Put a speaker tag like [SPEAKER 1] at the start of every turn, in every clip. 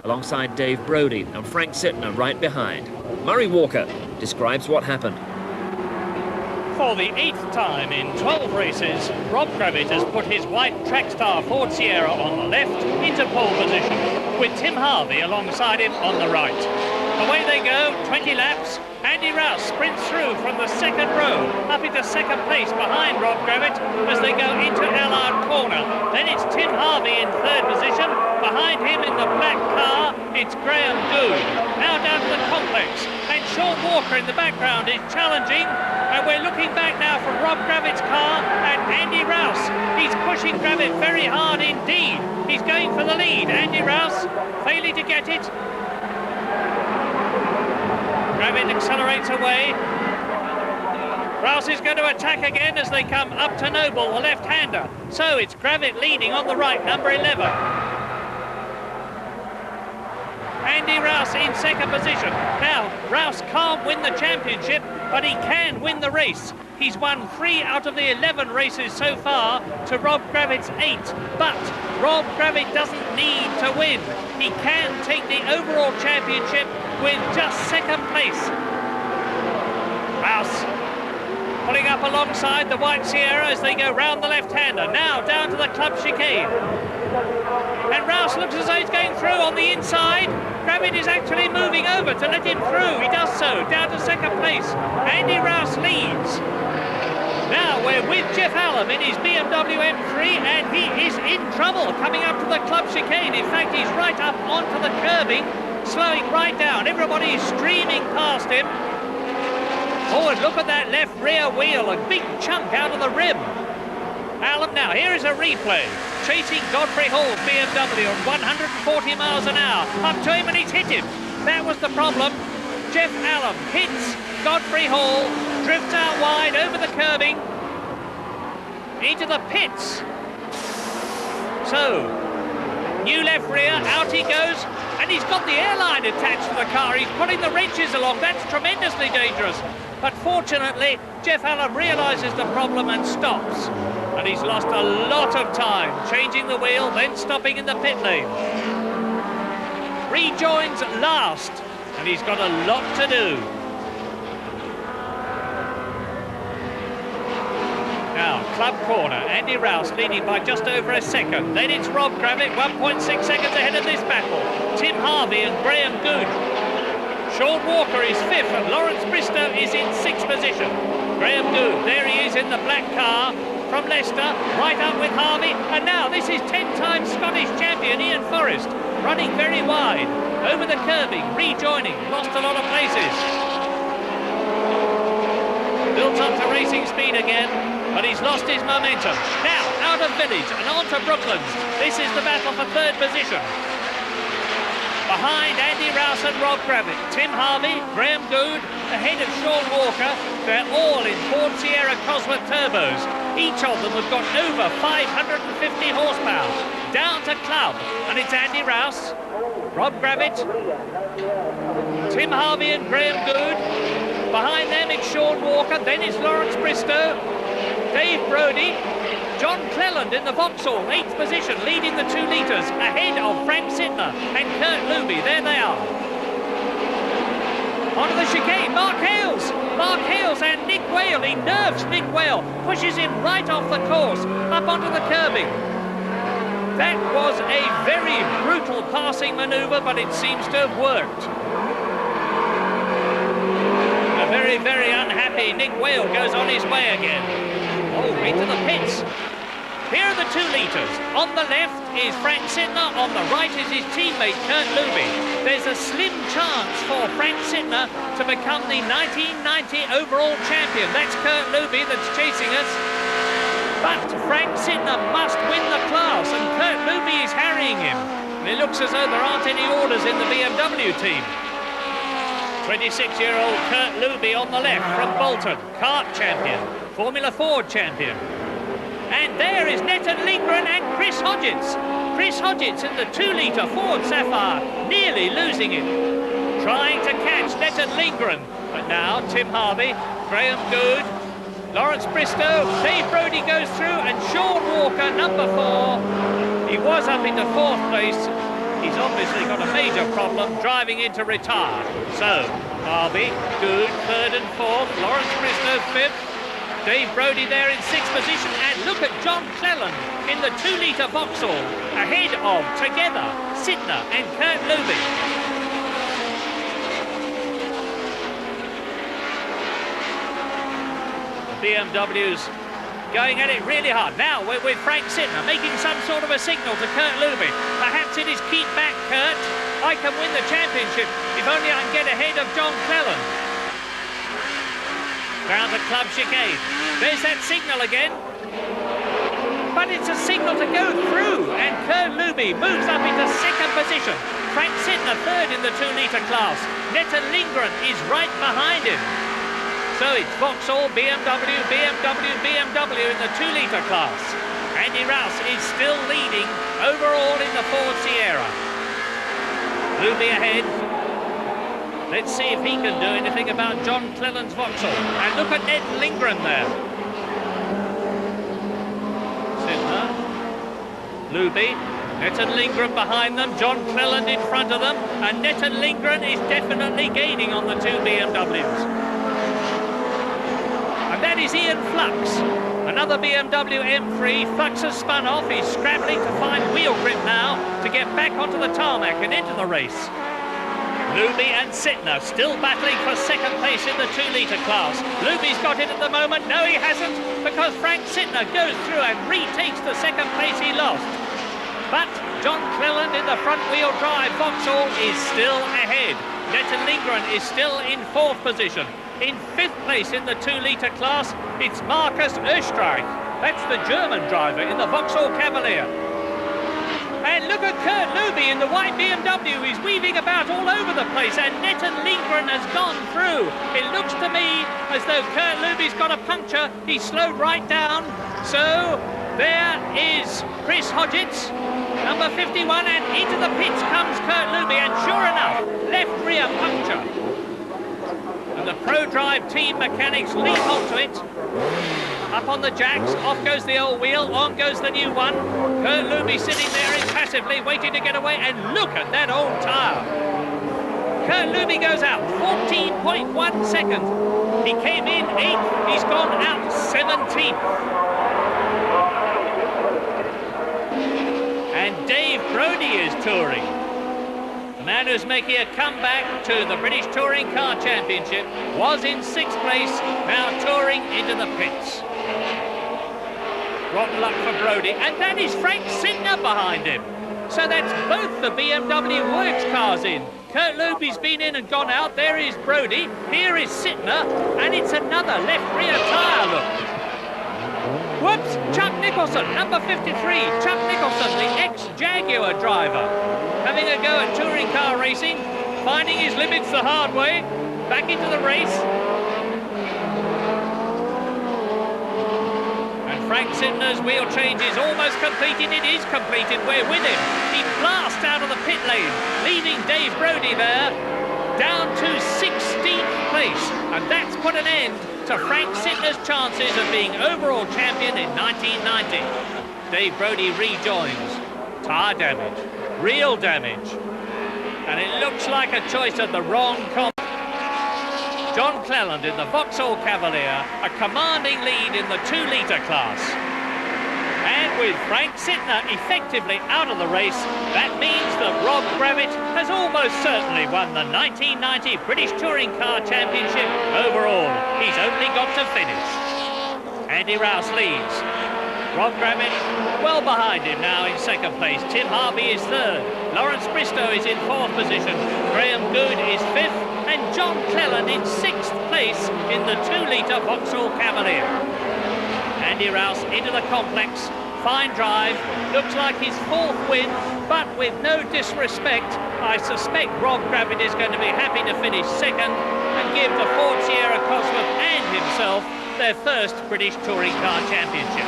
[SPEAKER 1] alongside Dave Brodie and Frank Sittner right behind. Murray Walker describes what happened.
[SPEAKER 2] For the 8th time in 12 races, Rob Gravitt has put his white Trackstar Ford Sierra on the left into pole position, with Tim Harvey alongside him on the right. Away they go, 20 laps. Andy Rouse sprints through from the second row up into second place behind Rob Gravitt as they go into Allard Corner. Then it's Tim Harvey in third position. Behind him in the black car, it's Graham Goode. Now down to the complex, and Sean Walker in the background is challenging. And we're looking back now from Rob Gravitt's car and Andy Rouse. He's pushing Gravitt very hard indeed. He's going for the lead. Andy Rouse failing to get it. Gravitt accelerates away. Rouse is going to attack again as they come up to Noble, the left-hander. So it's Gravitt leading on the right, number 11. Andy Rouse in second position. Now, Rouse can't win the championship, but he can win the race. He's won 3 out of the 11 races so far to Rob Gravitt's 8. But Rob Gravitt doesn't need to win. He can take the overall championship with just second place. Rouse pulling up alongside the white Sierra as they go round the left-hander. Now down to the club chicane. And Rouse looks as though he's going through on the inside. Gravitt is actually moving over to let him through. He does so, down to second place. Andy Rouse leads. Now we're with Jeff Allen in his BMW M3, and he is in trouble coming up to the club chicane. In fact, he's right up onto the curbing, slowing right down. Everybody is streaming past him. Oh, and look at that left rear wheel, a big chunk out of the rim. Allen now, here is a replay. Chasing Godfrey Hall's BMW at 140 miles an hour. Up to him and he's hit him. That was the problem. Jeff Allen hits Godfrey Hall, drifts out wide over the curbing, into the pits. So, new left rear, out he goes, and he's got the airline attached to the car. He's putting the wrenches along. That's tremendously dangerous. But fortunately, Jeff Allen realises the problem and stops. And he's lost a lot of time, changing the wheel, then stopping in the pit lane. Rejoins last, and he's got a lot to do. Now, club corner, Andy Rouse leading by just over a second. Then it's Rob Gravitt, 1.6 seconds ahead of this battle. Tim Harvey and Graham Goode. Sean Walker is 5th, and Lawrence Bristow is in 6th position. Graham Goode, there he is in the black car from Leicester, right up with Harvey. And now this is 10-time Scottish champion Ian Forrest, running very wide, over the curbing, rejoining, lost a lot of places. Built up to racing speed again, but he's lost his momentum. Now, out of Village and on to Brooklands. This is the battle for 3rd position. Behind Andy Rouse and Rob Gravitt, Tim Harvey, Graham Goode, ahead of Sean Walker. They're all in Ford Sierra Cosworth turbos. Each of them have got over 550 horsepower. Down to club, and it's Andy Rouse, Rob Gravitt, Tim Harvey and Graham Goode. Behind them it's Sean Walker, then it's Lawrence Bristow, Dave Brodie, John Cleland in the Vauxhall, 8th position, leading the 2 litres, ahead of Frank Sittner and Kurt Luby. There they are. Onto the chicane, Mark Hales and Nick Whale. He nerves Nick Whale, pushes him right off the course, up onto the curbing. That was a very brutal passing manoeuvre, but it seems to have worked. A very, very unhappy Nick Whale goes on his way again. Oh, into the pits. Here are the 2 litres. On the left is Frank Sittner, on the right is his teammate Kurt Luby. There's a slim chance for Frank Sittner to become the 1990 overall champion. That's Kurt Luby that's chasing us. But Frank Sittner must win the class, and Kurt Luby is harrying him. And it looks as though there aren't any orders in the BMW team. 26-year-old Kurt Luby on the left from Bolton, kart champion, Formula Ford champion. And there is Netton Lindgren and Chris Hodgetts. Chris Hodgetts in the 2-litre Ford Sapphire, nearly losing it. Trying to catch Netton Lindgren. But now Tim Harvey, Graham Goode, Lawrence Bristow, Dave Brodie goes through, and Sean Walker, number 4. He was up into 4th place. He's obviously got a major problem driving into retire. So, Harvey, Good, third and fourth. Lawrence Bristow, fifth. Dave Brodie there in sixth position. And look at John Cleland in the 2-litre Vauxhall, ahead of, together, Sittner and Kurt Luby. BMW's going at it really hard. Now we're with Frank Sittner making some sort of a signal to Kurt Luby. Perhaps it is keep back, Kurt. I can win the championship if only I can get ahead of John Cleland. Round the club chicane. There's that signal again. But it's a signal to go through, and Kurt Luby moves up into second position. Frank Sittner third in the 2-litre class. Netta Lindgren is right behind him. So it's Vauxhall, BMW, BMW, BMW in the 2-litre class. Andy Rouse is still leading overall in the Ford Sierra. Luby ahead. Let's see if he can do anything about John Cleland's Vauxhall. And look at Ned Lindgren there. Sittner, Luby, Netta Lindgren behind them, John Cleland in front of them, and Netta Lindgren is definitely gaining on the two BMWs. That is Ian Flux, another BMW M3. Flux has spun off. He's scrambling to find wheel grip now to get back onto the tarmac and into the race. Luby and Sittner still battling for second place in the 2-litre class. Luby's got it at the moment. No, he hasn't, because Frank Sittner goes through and retakes the second place he lost. But John Cleland in the front-wheel drive Vauxhall is still ahead. Netta Lindgren is still in fourth position. In fifth place in the 2-litre class, it's Markus Österreich. That's the German driver in the Vauxhall Cavalier. And look at Kurt Luby in the white BMW. He's weaving about all over the place, and Netta Lindgren has gone through. It looks to me as though Kurt Luby's got a puncture. He's slowed right down. So there is Chris Hodgetts, number 51, and into the pits comes Kurt Luby, and sure enough, left rear puncture. And the ProDrive team mechanics leap onto it. Up on the jacks, off goes the old wheel, on goes the new one. Kurt Luby sitting there impassively, waiting to get away, and look at that old tyre. Kurt Luby goes out, 14.1 seconds. He came in 8th, he's gone out 17th. And Dave Brodie is touring. The man who's making a comeback to the British Touring Car Championship was in 6th place, now touring into the pits. Rotten luck for Brodie, and that is Frank Sittner behind him. So that's both the BMW Works cars in. Kurt Luby's been in and gone out. There is Brodie, here is Sittner, and it's another left rear tyre look. Whoops, Chuck Nicholson, number 53, Chuck Nicholson, the ex-Jaguar driver. Having a go at touring car racing, finding his limits the hard way, back into the race. And Frank Sittner's wheel change is almost completed. It is completed, we're with him. He blasts out of the pit lane, leaving Dave Brodie there, down to 16th place. And that's put an end to Frank Sittner's chances of being overall champion in 1990. Dave Brodie rejoins. Tyre damage, real damage. And it looks like a choice of the wrong comp. John Cleland in the Vauxhall Cavalier, a commanding lead in the 2-litre class. And with Frank Sittner effectively out of the race, that means that Rob Gravitt has almost certainly won the 1990 British Touring Car Championship overall. He's only got to finish. Andy Rouse leads. Rob Gravitt well behind him now in second place. Tim Harvey is third. Lawrence Bristow is in fourth position. Graham Good is fifth. And John Cleland in sixth place in the 2-litre Vauxhall Cavalier. Andy Rouse into the complex. Fine drive. Looks like his fourth win, but with no disrespect, I suspect Rob Gravitt is going to be happy to finish second and give the Ford Sierra Cosworth and himself their first British Touring Car Championship.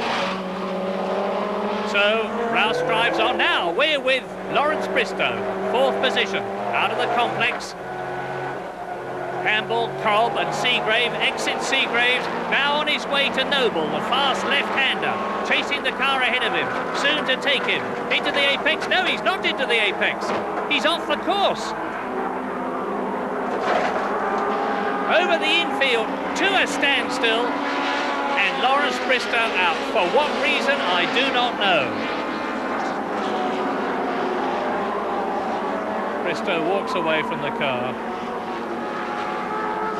[SPEAKER 2] So Rouse drives on now. We're with Lawrence Bristow, fourth position, out of the complex. Campbell, Cobb and Seagrave. Exits Seagraves, now on his way to Noble, the fast left-hander, chasing the car ahead of him, soon to take him into the apex. No, he's not into the apex. He's off the course. Over the infield to a standstill, and Lawrence Bristow out. For what reason, I do not know. Bristow walks away from the car.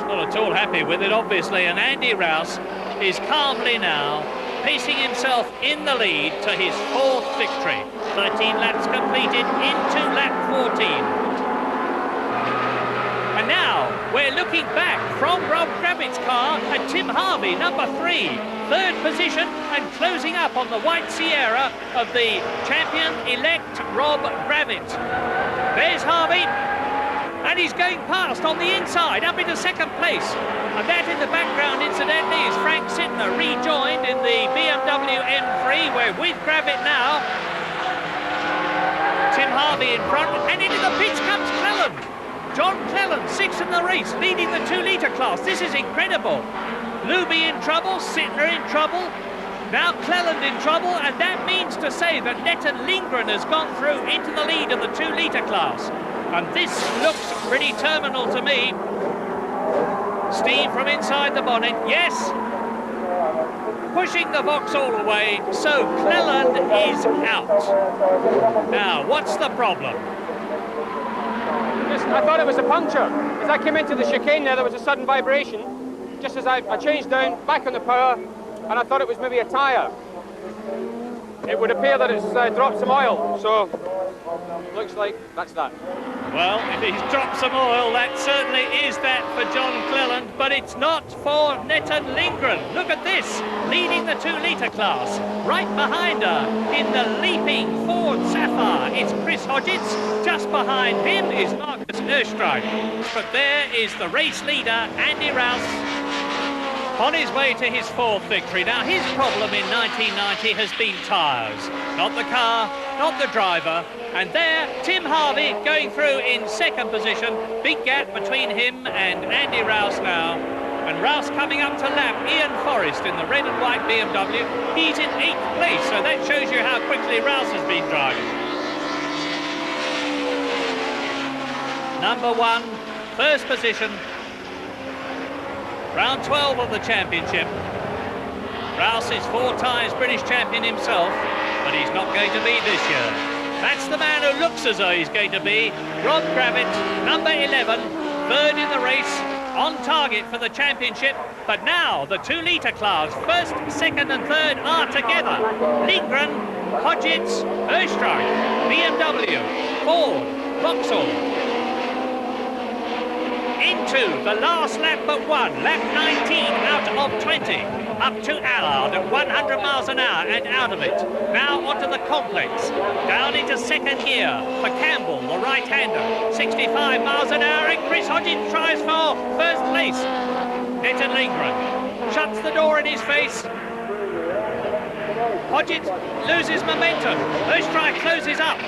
[SPEAKER 2] Not at all happy with it, obviously, and Andy Rouse is calmly now pacing himself in the lead to his 4th victory. 13 laps completed into lap 14. And now we're looking back from Rob Gravitt's car at Tim Harvey, number 3, 3rd position, and closing up on the White Sierra of the champion-elect Rob Gravitt. There's Harvey, and he's going past on the inside, up into 2nd place. And that in the background, incidentally, is Frank Sittner, rejoined in the BMW M3. We're with Gravitt now. Tim Harvey in front, and into the pits comes Cleland. John Cleland, 6th in the race, leading the 2-litre class. This is incredible. Luby in trouble, Sittner in trouble, now Cleland in trouble, and that means to say that Netton Lindgren has gone through into the lead of the 2-litre class. And this looks pretty terminal to me. Steam from inside the bonnet, yes. Pushing the Vauxhall away, so Cleland is out. Now, what's the problem?
[SPEAKER 3] I thought it was a puncture. As I came into the chicane there was a sudden vibration. Just as I changed down, back on the power, and I thought it was maybe a tyre. It would appear that it's dropped some oil, so looks like that's that.
[SPEAKER 2] Well, if he's dropped some oil, that certainly is that for John Cleland, but it's not for Netton Lindgren. Look at this, leading the 2-litre class. Right behind her, in the leaping Ford Sapphire, it's Chris Hodgetts. Just behind him is Marcus Erstreich. But there is the race leader, Andy Rouse, on his way to his 4th victory. Now, his problem in 1990 has been tyres. Not the car, not the driver. And there, Tim Harvey going through in 2nd position. Big gap between him and Andy Rouse now. And Rouse coming up to lap Ian Forrest in the red and white BMW. He's in 8th place, so that shows you how quickly Rouse has been driving. Number 1, 1st position. Round 12 of the championship. Rouse is 4 times British champion himself, but he's not going to be this year. That's the man who looks as though he's going to be. Rob Gravitt, number 11, 3rd in the race, on target for the championship. But now the 2-litre class, 1st, 2nd and 3rd are together. Lindgren, Hodgetts, Erstreich, BMW, Ford, Vauxhall. Into the last lap but 1, lap 19 out of 20, up to Allard at 100 miles an hour and out of it. Now onto the complex, down into 2nd gear for Campbell, the right-hander, 65 miles an hour, and Chris Hodgetts tries for 1st place. Netton Lindgren shuts the door in his face. Hodgetts loses momentum. Erstreich closes up.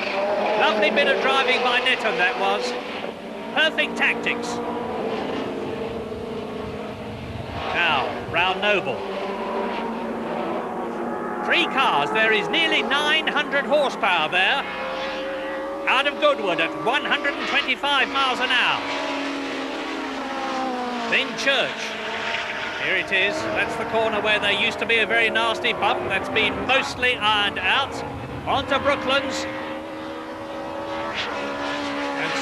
[SPEAKER 2] Lovely bit of driving by Netton, that was. Perfect tactics. Now, round Noble. 3 cars, there is nearly 900 horsepower there. Out of Goodwood at 125 miles an hour. Then Church. Here it is, that's the corner where there used to be a very nasty bump. That's been mostly ironed out. Onto Brooklands.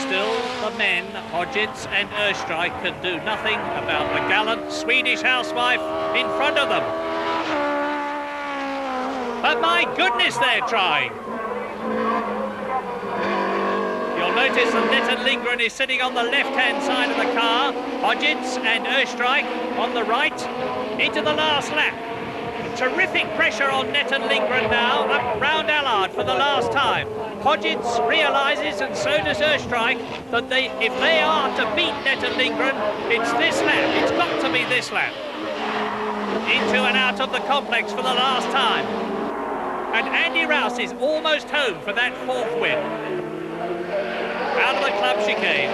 [SPEAKER 2] Still, the men, Hodgetts and Erstreich, can do nothing about the gallant Swedish housewife in front of them. But my goodness, they're trying. You'll notice that Netton Lindgren is sitting on the left-hand side of the car. Hodgetts and Erstreich on the right, into the last lap. Terrific pressure on Netton Lindgren now, up round Allard for the last time. Hodgetts realises, and so does Erstreich, that if they are to beat Netton Lindgren, it's this lap. It's got to be this lap. Into and out of the complex for the last time. And Andy Rouse is almost home for that 4th win. Out of the club chicane.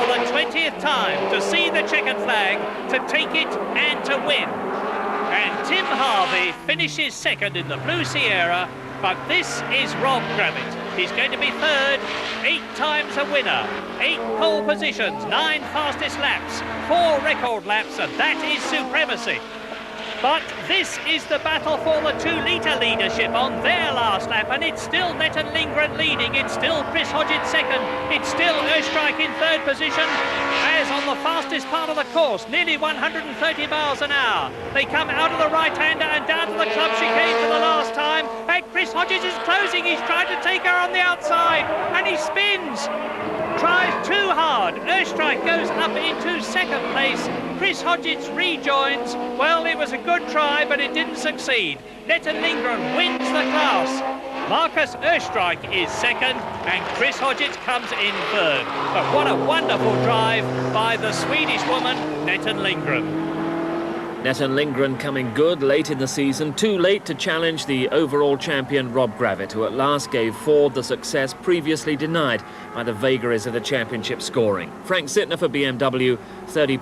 [SPEAKER 2] for the 20th time to see the checkered flag, to take it and to win. And Tim Harvey finishes second in the Blue Sierra, but this is Rob Gravitt. He's going to be third, 8 times a winner, 8 pole positions, 9 fastest laps, 4 record laps, and that is supremacy. But this is the battle for the 2-litre leadership on their last lap, and it's still Netton Lindgren leading, it's still Chris Hodgetts second, it's still Österreich in third position, as on the fastest part of the course, nearly 130 miles an hour. They come out of the right-hander and down to the club chicane for the last time, and Chris Hodgetts is closing, he's trying to take her on the outside, and he spins. Tries too hard. Österreich goes up into second place. Chris Hodgetts rejoins. Well, it was a good try, but it didn't succeed. Netton Lindgren wins the class. Marcus Österreich is second, and Chris Hodgetts comes in third. But what a wonderful drive by the Swedish woman, Netton Lindgren.
[SPEAKER 1] Netton Lindgren coming good late in the season, too late to challenge the overall champion Rob Gravitt, who at last gave Ford the success previously denied by the vagaries of the championship scoring. Frank Sittner for BMW, 30